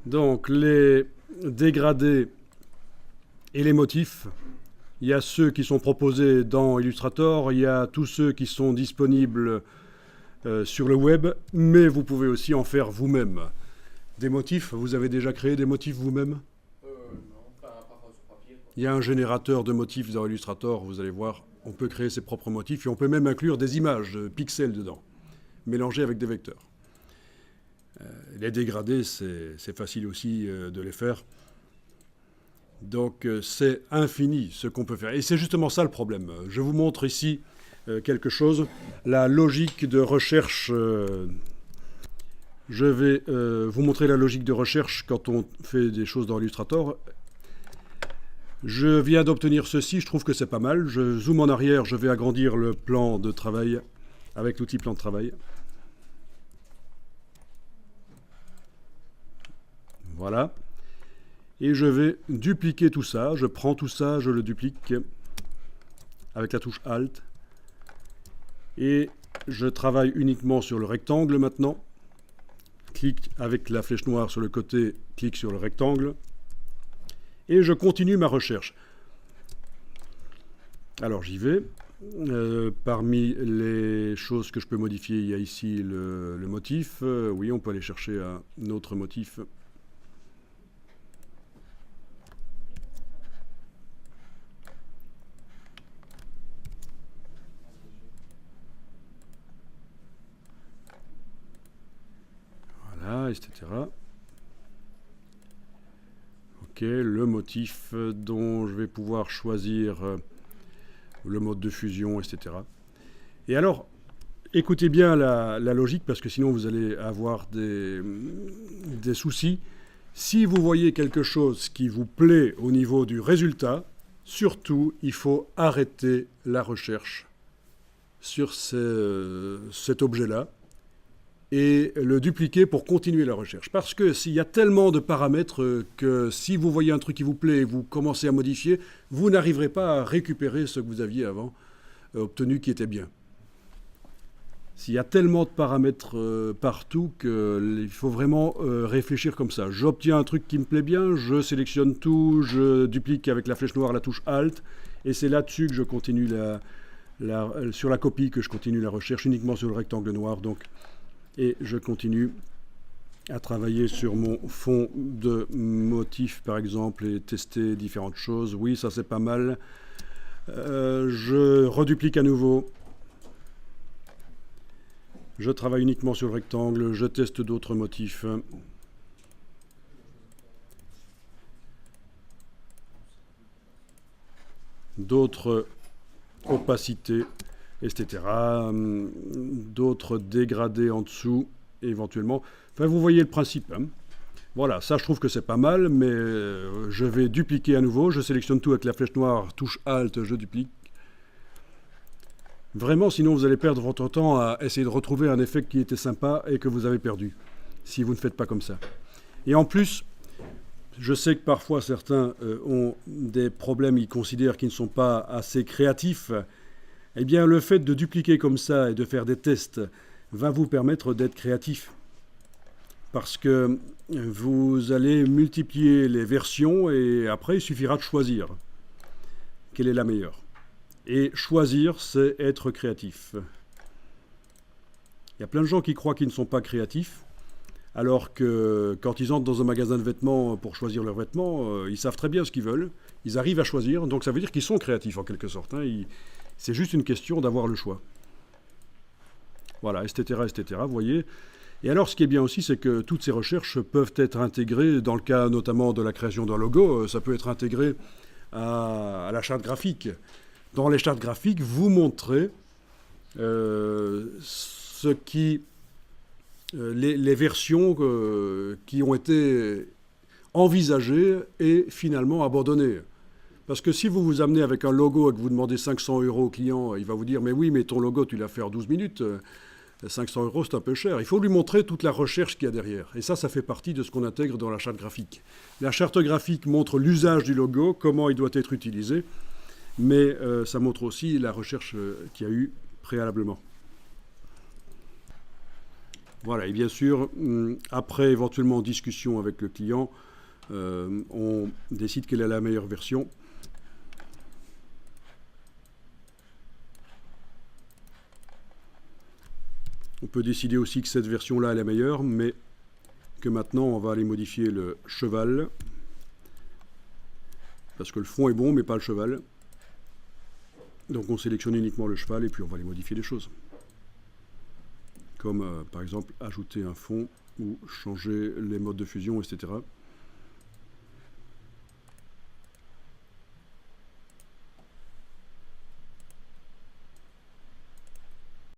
Donc, les dégradés et les motifs, il y a ceux qui sont proposés dans Illustrator, il y a tous ceux qui sont disponibles sur le web, mais vous pouvez aussi en faire vous-même. Des motifs, vous avez déjà créé des motifs vous-même? Non, pas sur papier, quoi. Il y a un générateur de motifs dans Illustrator, vous allez voir, on peut créer ses propres motifs et on peut même inclure des images, pixels dedans, mélangés avec des vecteurs. Les dégradés, c'est facile aussi de les faire. Donc c'est infini ce qu'on peut faire. Et c'est justement ça le problème. Je vous montre ici quelque chose. La logique de recherche. Je vais vous montrer la logique de recherche quand on fait des choses dans Illustrator. Je viens d'obtenir ceci, je trouve que c'est pas mal. Je zoome en arrière, je vais agrandir le plan de travail avec l'outil plan de travail. Voilà. Et je vais dupliquer tout ça. Je prends tout ça, je le duplique avec la touche Alt. Et je travaille uniquement sur le rectangle maintenant. Clique avec la flèche noire sur le côté, clique sur le rectangle. Et je continue ma recherche. Alors j'y vais. Parmi les choses que je peux modifier, il y a ici le motif. Oui, on peut aller chercher un autre motif. Voilà, etc. Ok, le motif dont je vais pouvoir choisir le mode de fusion, etc. Et alors, écoutez bien la logique, parce que sinon vous allez avoir des soucis. Si vous voyez quelque chose qui vous plaît au niveau du résultat, surtout, il faut arrêter la recherche sur cet objet-là et le dupliquer pour continuer la recherche. Parce que s'il y a tellement de paramètres que si vous voyez un truc qui vous plaît et vous commencez à modifier, vous n'arriverez pas à récupérer ce que vous aviez avant obtenu qui était bien. S'il y a tellement de paramètres partout qu'il faut vraiment réfléchir comme ça. J'obtiens un truc qui me plaît bien, je sélectionne tout, je duplique avec la flèche noire la touche Alt, et c'est là-dessus que je continue sur la copie que je continue la recherche, uniquement sur le rectangle noir. Donc, et je continue à travailler sur mon fond de motif, par exemple, et tester différentes choses. Oui, ça c'est pas mal. Je reduplique à nouveau. Je travaille uniquement sur le rectangle, je teste d'autres motifs. D'autres opacités, etc. D'autres dégradés en dessous, éventuellement. Enfin, vous voyez le principe. Hein. Voilà, ça je trouve que c'est pas mal, mais je vais dupliquer à nouveau. Je sélectionne tout avec la flèche noire, touche Alt, je duplique. Vraiment, sinon vous allez perdre votre temps à essayer de retrouver un effet qui était sympa et que vous avez perdu, si vous ne faites pas comme ça. Et en plus, je sais que parfois certains ont des problèmes, ils considèrent qu'ils ne sont pas assez créatifs. Eh bien, le fait de dupliquer comme ça et de faire des tests va vous permettre d'être créatif. Parce que vous allez multiplier les versions et après, il suffira de choisir quelle est la meilleure. Et choisir, c'est être créatif. Il y a plein de gens qui croient qu'ils ne sont pas créatifs, alors que quand ils entrent dans un magasin de vêtements pour choisir leurs vêtements, ils savent très bien ce qu'ils veulent, ils arrivent à choisir, donc ça veut dire qu'ils sont créatifs en quelque sorte. Hein. C'est juste une question d'avoir le choix. Voilà, etc., etc., vous voyez. Et alors, ce qui est bien aussi, c'est que toutes ces recherches peuvent être intégrées, dans le cas notamment de la création d'un logo, ça peut être intégré à la charte graphique. Dans les chartes graphiques, vous montrez les versions qui ont été envisagées et finalement abandonnées. Parce que si vous vous amenez avec un logo et que vous demandez 500 € au client, il va vous dire « Mais oui, mais ton logo, tu l'as fait en 12 minutes. 500 €, c'est un peu cher. » Il faut lui montrer toute la recherche qu'il y a derrière. Et ça fait partie de ce qu'on intègre dans la charte graphique. La charte graphique montre l'usage du logo, comment il doit être utilisé. Mais ça montre aussi la recherche qu'il y a eu préalablement. Voilà, et bien sûr, après éventuellement discussion avec le client, on décide quelle est la meilleure version. On peut décider aussi que cette version-là est la meilleure, mais que maintenant on va aller modifier le cheval. Parce que le fond est bon, mais pas le cheval. Donc on sélectionne uniquement le cheval et puis on va aller modifier les choses. Comme par exemple ajouter un fond ou changer les modes de fusion, etc.